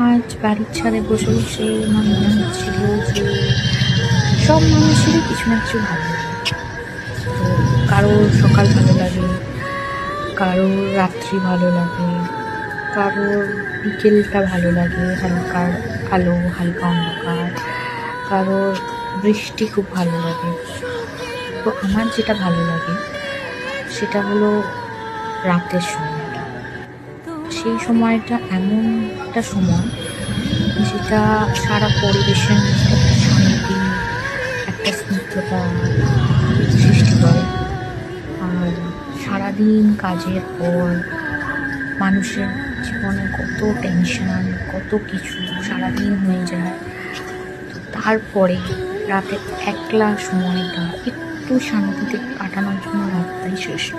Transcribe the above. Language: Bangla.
আজ বাড়ির ছাদে বসে বসে আমার মনে হচ্ছিল যে সব মানুষেরই কিছু না কিছু ভালো লাগে। তো কারোর সকাল ভালো লাগে, কারোর রাত্রি ভালো লাগে, কারোর বিকেলটা ভালো লাগে, হালকা আলো হালকা অন্ধকার, কারোর বৃষ্টি খুব ভালো লাগে। তো আমার যেটা ভালো লাগে সেটা হলো রাতের সময়টা। সেই সময়টা এমন একটা সময় যেটা সারা পরিবেশের মধ্যে একটা শান্তি, একটা স্নিগ্ধতা সৃষ্টি করে। আর সারাদিন কাজের পর মানুষের জীবনে কত টেনশন, কত কিছু সারাদিন হয়ে যায়। তো তারপরে রাতে একলা সময়টা একটু শান্তিতে কাটানোর জন্য রাতটাই শ্রেষ্ঠ।